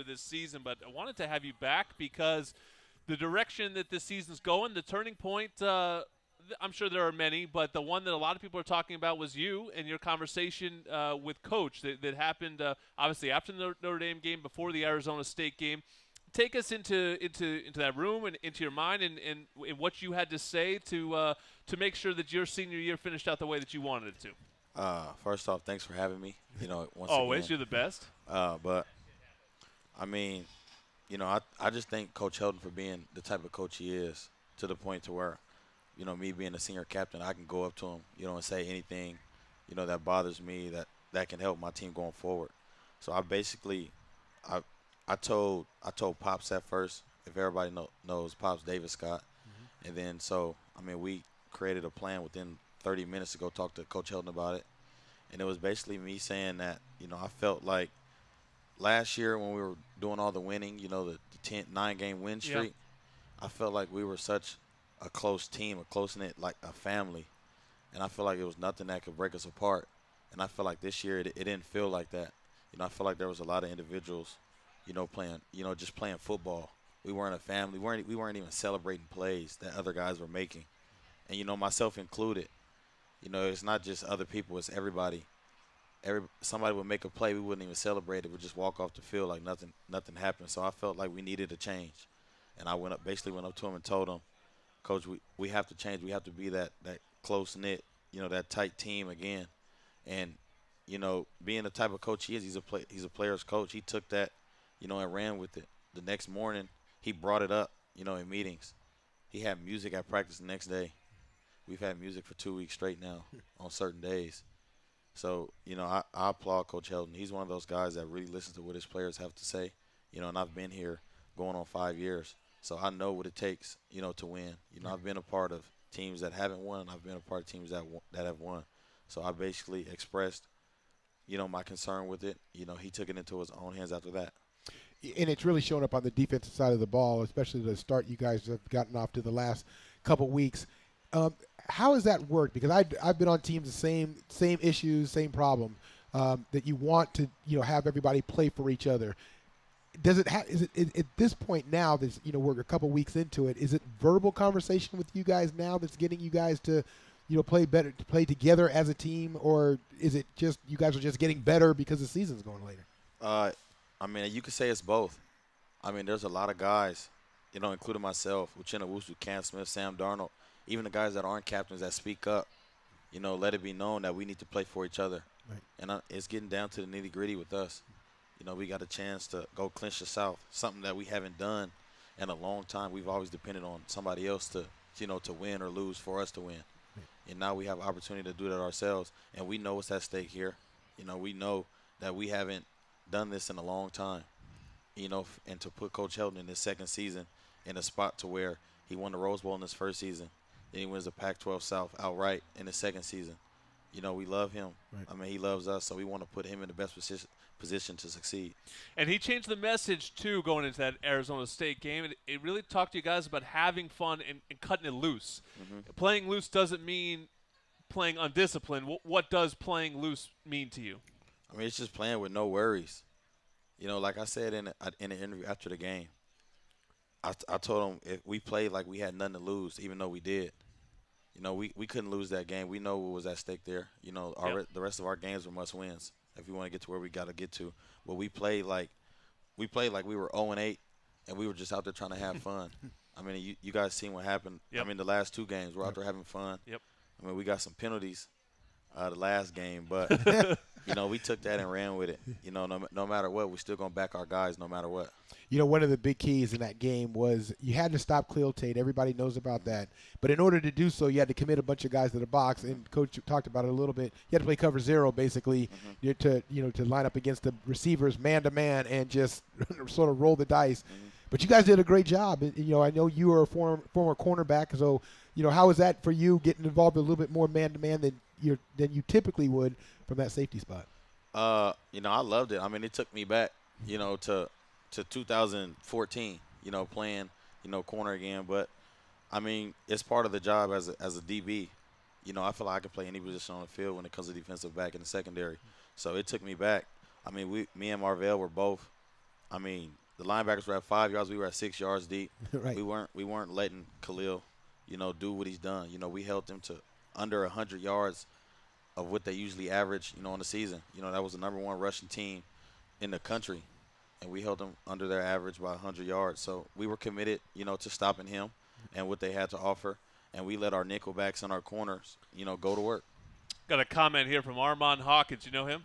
this season, but I wanted to have you back because the direction that this season's going, the turning point, I'm sure there are many, but the one that a lot of people are talking about was you and your conversation with Coach that happened obviously after the Notre Dame game, before the Arizona State game. Take us into that room and into your mind and what you had to say to make sure that your senior year finished out the way that you wanted it to. First off, thanks for having me. Once Always, again. you're the best. But I mean, I just thank Coach Helton for being the type of coach he is, to the point to where, me being a senior captain, I can go up to him, and say anything, that bothers me that can help my team going forward. So I told Pops at first, if everybody knows Pops David Scott, and then we created a plan within 30 minutes to go talk to Coach Helton about it, and it was basically me saying that I felt like last year when we were doing all the winning, the 9-game win streak, I felt like we were such a close team, a close-knit, like a family, and I feel like it was nothing that could break us apart. And I feel like this year it didn't feel like that. I feel like there was a lot of individuals, playing, just playing football. We weren't a family. We weren't even celebrating plays that other guys were making, and myself included. It's not just other people; it's everybody. Somebody would make a play, we wouldn't even celebrate it. We'd just walk off the field like nothing happened. So I felt like we needed a change, and I went up to him and told him, Coach, we have to change. We have to be that close knit, that tight team again. And being the type of coach he is, he's a player's coach. He took that, and ran with it. The next morning, he brought it up, in meetings. He had music at practice the next day. We've had music for 2 weeks straight now on certain days. So, I applaud Coach Helton. He's one of those guys that really listens to what his players have to say, and I've been here going on 5 years. So I know what it takes, to win. I've been a part of teams that haven't won, and I've been a part of teams that have won. So I basically expressed, my concern with it. He took it into his own hands after that. And it's really shown up on the defensive side of the ball, especially the start you guys have gotten off to the last couple weeks. How has that worked? Because I've been on teams the same issues, same problem, that you want to have everybody play for each other. Is it at this point now that we're a couple weeks into it? Is it verbal conversation with you guys now that's getting you guys to play better, to play together as a team, or is it just you guys are just getting better because the season's going later? You could say it's both. There's a lot of guys, including myself, Uchenna Wusu, Cam Smith, Sam Darnold, even the guys that aren't captains that speak up, let it be known that we need to play for each other. Right. And it's getting down to the nitty-gritty with us. We got a chance to go clinch the South, something that we haven't done in a long time. We've always depended on somebody else to win or lose for us to win. Right. And now we have opportunity to do that ourselves, and we know what's at stake here. We know that we haven't done this in a long time, and to put Coach Helton in his second season in a spot to where he won the Rose Bowl in his first season, then he wins the Pac-12 South outright in his second season. We love him. Right. He loves us, so we want to put him in the best position to succeed. And he changed the message, too, going into that Arizona State game. It really talked to you guys about having fun and cutting it loose. Mm-hmm. Playing loose doesn't mean playing undisciplined. What does playing loose mean to you? It's just playing with no worries. Like I said in the interview after the game, I told him if we played like we had nothing to lose, even though we did. We couldn't lose that game. We know what was at stake there. The rest of our games were must-wins if we want to get to where we got to get to. But we played like we were 0-8, and we were just out there trying to have fun. You guys seen what happened. Yep. The last two games, we're out there having fun. Yep. We got some penalties the last game, but we took that and ran with it. No matter what, we're still gonna back our guys no matter what. One of the big keys in that game was you had to stop Khalil Tate. Everybody knows about that. But in order to do so, you had to commit a bunch of guys to the box. And Coach talked about it a little bit. You had to play cover zero, basically, to line up against the receivers man to man and just sort of roll the dice. But you guys did a great job. I know you were a former cornerback, so how was that for you, getting involved a little bit more man to man than you typically would from that safety spot? I loved it. It took me back, to 2014, playing, corner again. But, it's part of the job as a DB. I feel like I can play any position on the field when it comes to defensive back in the secondary. So it took me back. Me and Marvell were both, I mean, the linebackers were at 5 yards. We were at 6 yards deep. Right. We weren't letting Khalil, do what he's done. We held them to under 100 yards of what they usually average, in the season. That was the #1 rushing team in the country, and we held them under their average by 100 yards. So we were committed, to stopping him and what they had to offer, and we let our nickelbacks and our corners, go to work. Got a comment here from Armand Hawkins. You know him?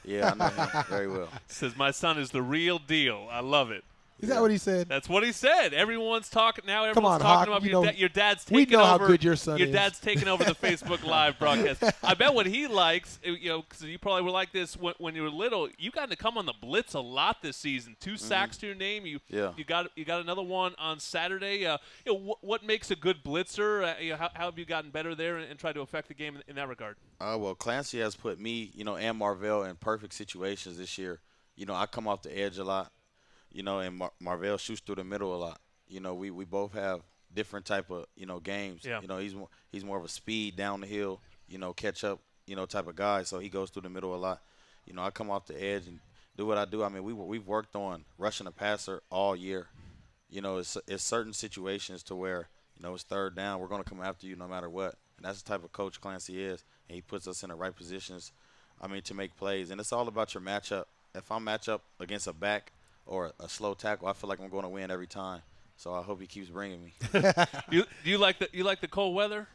Yeah, I know him very well. Says, my son is the real deal. I love it. Is that what he said? That's what he said. Everyone's talking now. Come on, Everyone's talking Hawk, about your dad's we taking know over. how good your son Your is. dad's taking over the Facebook Live broadcast. I bet what he likes, because you probably were like this when you were little. You got to come on the blitz a lot this season. 2 sacks to your name. You got another one on Saturday. What makes a good blitzer? How have you gotten better there and tried to affect the game in that regard? Well, Clancy has put me, and Marvell in perfect situations this year. I come off the edge a lot. And Marvell shoots through the middle a lot. We both have different type of, games. Yeah. He's more of a speed down the hill, catch up, type of guy. So he goes through the middle a lot. I come off the edge and do what I do. I mean, we've worked on rushing the passer all year. It's certain situations to where, it's 3rd down. We're going to come after you no matter what. And that's the type of coach Clancy is. And he puts us in the right positions, to make plays. And it's all about your matchup. If I match up against a back or a slow tackle, I feel like I'm going to win every time. So I hope he keeps bringing me. Do you like the cold weather?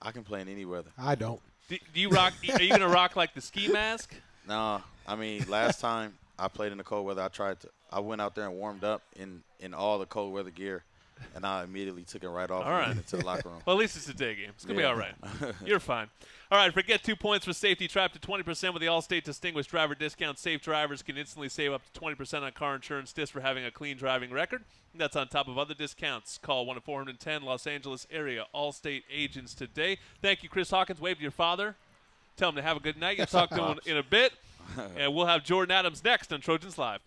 I can play in any weather. I don't. Do you rock? Are you going to rock like the ski mask? No, I mean, last time I played in the cold weather, I went out there and warmed up in all the cold weather gear, and I immediately took it right off and went into the locker room. Well, at least it's a day game. It's going to be all right. You're fine. All right, forget 2 points for safety. Try up to 20% with the Allstate Distinguished Driver Discount. Safe drivers can instantly save up to 20% on car insurance just for having a clean driving record. That's on top of other discounts. Call 1-410 Los Angeles area Allstate agents today. Thank you, Chris Hawkins. Wave to your father. Tell him to have a good night. You'll talk to him in a bit. And we'll have Jordan Adams next on Trojans Live.